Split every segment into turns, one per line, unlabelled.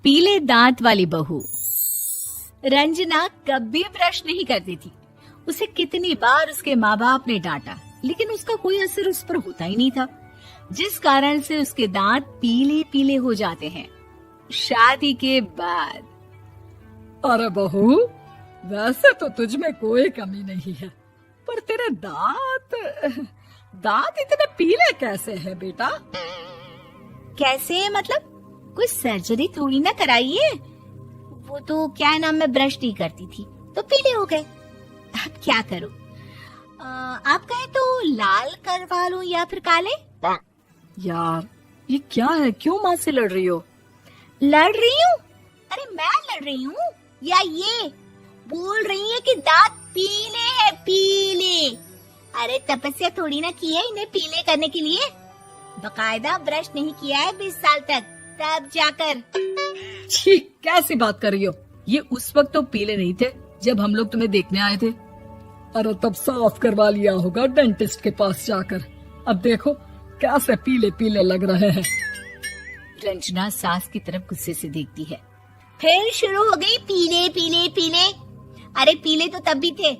पीले दांत वाली बहू। रंजना कभी ब्रश नहीं करती थी। उसे कितनी बार उसके माँ बाप ने डांटा, लेकिन उसका कोई असर उस पर होता ही नहीं था, जिस कारण से उसके दांत पीले पीले हो जाते हैं। शादी के बाद।
अरे बहू, वैसे तो तुझ में कोई कमी नहीं है, पर तेरे दांत इतने पीले कैसे हैं बेटा?
कैसे मतलब? कोई सर्जरी थोड़ी ना कराइए। वो तो क्या नाम, मैं ब्रश नहीं करती थी तो पीले हो गए। अब क्या करूं? आप कहे तो लाल करवा लूं या फिर काले?
यार ये क्या है, क्यों माँ से लड़ रही हो?
लड़ रही हूँ? अरे मैं लड़ रही हूँ या ये बोल रही है कि दांत पीले हैं, पीले। अरे तपस्या थोड़ी ना की है इन्हें पीले करने के लिए। बकायदा ब्रश नहीं किया है 20 साल तक, तब जाकर।
छी, कैसी बात कर रही हो? ये उस वक्त तो पीले नहीं थे जब हम लोग तुम्हें देखने आए थे। अरे तब साफ करवा लिया होगा डेंटिस्ट के पास जाकर। अब देखो कैसे पीले पीले लग रहे हैं।
रंजना सास की तरफ गुस्से से देखती है। फिर शुरू हो गई पीले पीले पीले। अरे पीले तो तब भी थे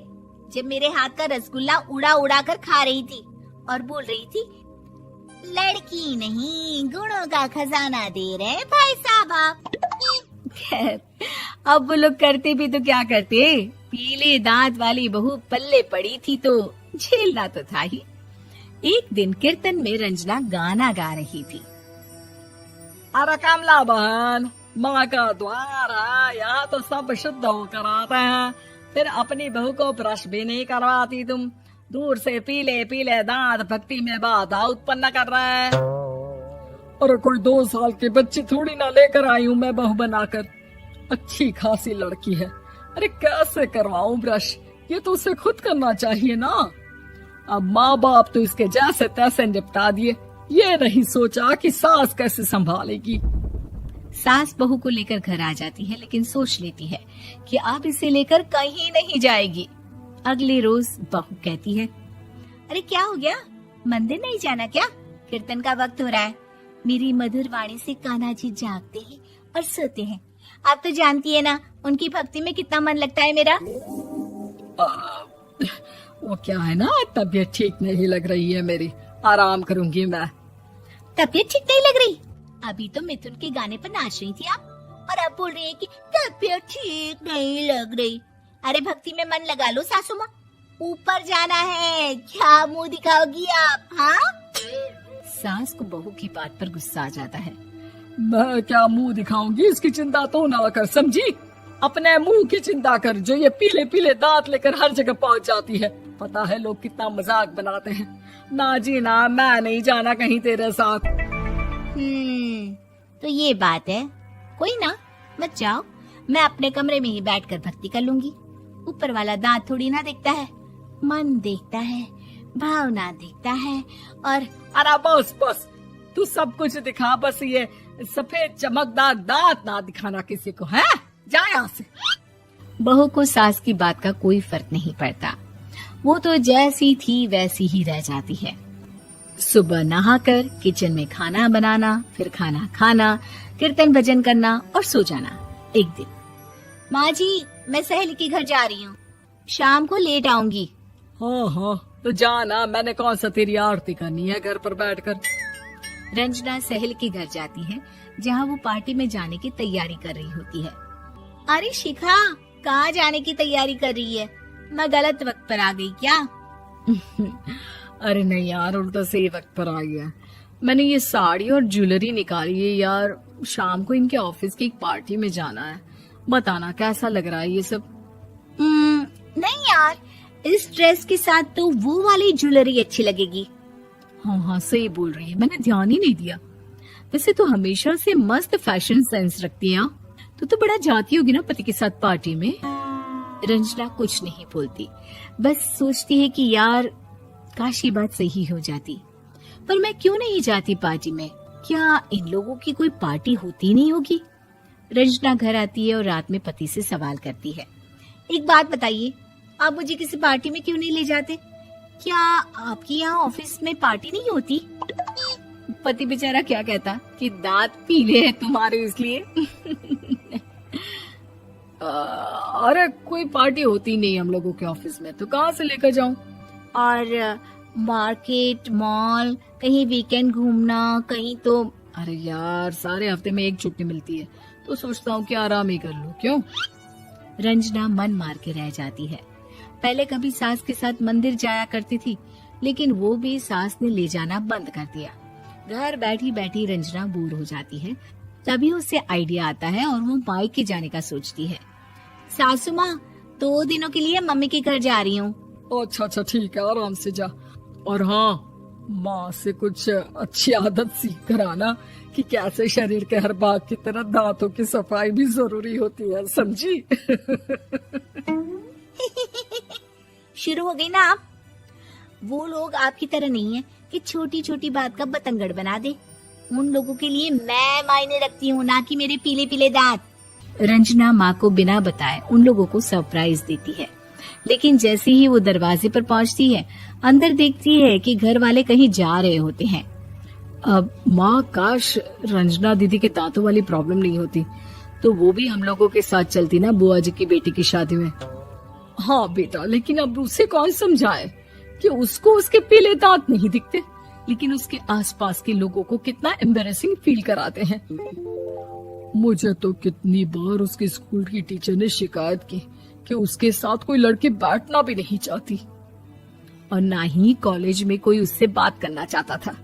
जब मेरे हाथ का रसगुल्ला उड़ा उड़ा कर खा रही थी और बोल रही थी, लड़की नहीं गुणों का खजाना दे रहे भाई साहब आप। खैर, अब वो लोग करते भी तो क्या करते, पीले दांत वाली बहू पल्ले पड़ी थी तो झेलना तो था ही। एक दिन कीर्तन में रंजना गाना गा रही थी।
अरे कमला बहन, माँ का द्वार है, यहाँ तो सब शुद्ध होकर आते हैं, फिर अपनी बहू को ब्रश भी नहीं करवाती तुम। दूर से पीले पीले दांत भक्ति में बाधा उत्पन्न कर रहे हैं। अरे कोई 2 साल के बच्चे थोड़ी ना लेकर आई हूँ मैं बहू बनाकर। अच्छी खासी लड़की है, अरे कैसे करवाऊं ब्रश? ये तो उसे खुद करना चाहिए ना। अब माँ बाप तो इसके जैसे तैसे निपटा दिए, ये नहीं सोचा कि सास कैसे संभालेगी।
सास बहू को लेकर घर आ जाती है, लेकिन सोच लेती है कि अब इसे लेकर कहीं नहीं जाएगी। अगले रोज बहू कहती है, अरे क्या हो गया, मंदिर नहीं जाना क्या? कीर्तन का वक्त हो रहा है। मेरी मधुर वाणी से कान्हा जी जागते हैं और सोते हैं। आप तो जानती है ना उनकी भक्ति में कितना मन लगता है मेरा।
वो क्या है ना, तबीयत ठीक नहीं लग रही है मेरी, आराम करूंगी मैं।
तबीयत ठीक नहीं लग रही? अभी तो मिथुन के गाने पर नाच रही थी आप, और अब बोल रही है कि तबीयत ठीक नहीं लग रही। अरे भक्ति में मन लगा लो सासू माँ, ऊपर जाना है, क्या मुंह दिखाओगी आप? हाँ? सास को बहू की बात पर गुस्सा आ जाता है।
मैं क्या मुंह दिखाऊंगी, इसकी चिंता तो ना कर, समझी? अपने मुंह की चिंता कर, जो ये पीले पीले दांत लेकर हर जगह पहुंच जाती है। पता है लोग कितना मजाक बनाते हैं। ना जी ना, मैं नहीं जाना कहीं तेरे साथ।
तो ये बात है। कोई ना, मत जाओ, मैं अपने कमरे में ही बैठकर भक्ति कर लूंगी। ऊपर वाला दांत थोड़ी ना देखता है, मन देखता है, भावना देखता है। और
अरे बस बस, तू सब कुछ दिखा, बस ये सफेद चमकदार दांत ना दिखाना किसी को, है? जा यहाँ से।
बहू को सास की बात का कोई फर्क नहीं पड़ता, वो तो जैसी थी वैसी ही रह जाती है। सुबह नहाकर किचन में खाना बनाना, फिर खाना खाना, कीर्तन भजन करना और सो जाना। एक दिन, माँ जी मैं सहेली के घर जा रही हूँ, शाम को लेट आऊंगी।
हाँ हाँ तो जाना, मैंने कौन सा तेरी आरती करनी है घर पर बैठकर।
रंजना सहेली के घर जाती है, जहाँ वो पार्टी में जाने की तैयारी कर रही होती है। अरे शिखा, कहाँ जाने की तैयारी कर रही है? मैं गलत वक्त पर आ गई क्या?
अरे नहीं यार, उल्टा सही वक्त पर आई है। मैंने ये साड़ी और ज्वेलरी निकाली है यार, शाम को इनके ऑफिस की एक पार्टी में जाना है। बताना कैसा लग रहा है ये सब?
नहीं यार, इस ड्रेस के साथ तो वो वाली ज्वेलरी अच्छी लगेगी।
हाँ हाँ सही बोल रही है, मैंने ध्यान ही नहीं दिया। वैसे तो हमेशा से मस्त फैशन सेंस रखती है। तो बड़ा जाती होगी ना पति के साथ पार्टी में। रंजना कुछ नहीं बोलती, बस सोचती है कि यार काश ये बात सही हो जाती, पर मैं क्यों नहीं जाती पार्टी में? क्या इन लोगों की कोई पार्टी होती नहीं होगी? रंजना घर आती है और रात में पति से सवाल करती है, एक बात बताइए, आप मुझे किसी पार्टी में क्यों नहीं ले जाते? क्या आपकी यहाँ ऑफिस में पार्टी नहीं होती?
पति बेचारा क्या कहता कि दांत पीले हैं तुम्हारे इसलिए।
अरे कोई पार्टी होती नहीं हम लोगों के ऑफिस में, तो कहाँ से लेकर जाऊं?
और मार्केट, मॉल, कहीं वीकेंड घूमना, कहीं तो।
अरे यार सारे हफ्ते में एक छुट्टी मिलती है, तो सोचता हूँ कि आराम ही कर लूं। क्यों?
रंजना मन मार के रह जाती है। पहले कभी सास के साथ मंदिर जाया करती थी, लेकिन वो भी सास ने ले जाना बंद कर दिया। घर बैठी बैठी रंजना बोर हो जाती है। तभी उसे आइडिया आता है और वो मायके जाने का सोचती है। सासू माँ, 2 दिनों के लिए मम्मी के घर जा रही हूँ।
अच्छा ठीक है, आराम से जा। और हाँ, माँ से कुछ अच्छी आदत सीख कर आना कि कैसे शरीर के हर भाग की तरह दांतों की सफाई भी जरूरी होती है, समझी?
शुरू हो गई ना आप। वो लोग आपकी तरह नहीं है कि छोटी छोटी बात का बतंगड़ बना दे। उन लोगों के लिए मैं मायने रखती हूँ, ना कि मेरे पीले पीले दांत। रंजना माँ को बिना बताए उन लोगों को सरप्राइज देती है, लेकिन जैसे ही वो दरवाजे पर पहुँचती है, अंदर देखती है कि घर वाले कहीं जा रहे होते हैं।
अब माँ, काश रंजना दीदी के दांतों वाली प्रॉब्लम नहीं होती, तो वो भी हम लोगों के साथ चलती ना बुआ जी की बेटी की शादी में। हाँ बेटा, लेकिन अब उसे कौन समझाए कि उसको उसके पीले दांत नहीं दिखते, लेकिन उसके आसपास के लोगों को कितना एम्बैरेसिंग फील कराते हैं। मुझे तो कितनी बार उसके स्कूल की टीचर ने शिकायत की कि उसके साथ कोई लड़की बैठना भी नहीं चाहती, और ना ही कॉलेज में कोई उससे बात करना चाहता था।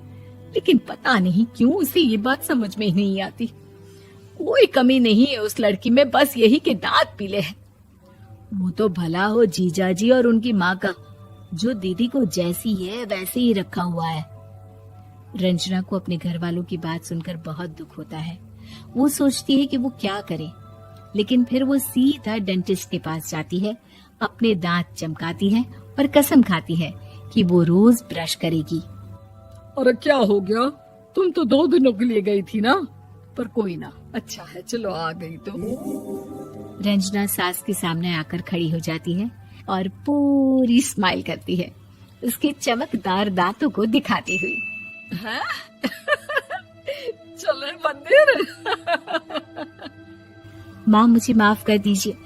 लेकिन पता नहीं क्यों उसे ये बात समझ में ही नहीं आती। कोई कमी नहीं है उस लड़की में, बस यही कि दांत पीले हैं। वो तो भला हो जीजाजी और उनकी माँ का, जो दीदी को जैसी है वैसे ही रखा हुआ है। रंजना को अपने घर वालों की बात सुनकर बहुत दुख होता है। वो सोचती है कि वो क्या करे, लेकिन फिर वो सीधा डेंटिस्ट के पास जाती है, अपने दांत चमकाती है और कसम खाती है कि वो रोज ब्रश करेगी। अरे क्या हो गया? तुम तो 2 दिनों के लिए गई थी ना, पर कोई ना, अच्छा है, चलो आ गई तो।
रंजना सास के सामने आकर खड़ी हो जाती है और पूरी स्माइल करती है, उसके चमकदार दांतों को दिखाती हुई।
हैं? चले मंदिर।
माँ, मुझे माफ कर दीजिए,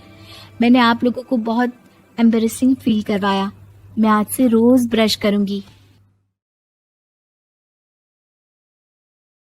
मैंने आप लोगों को बहुत एम्बैरेसिंग फील करवाया। मैं आज से रोज ब्रश करूंगी।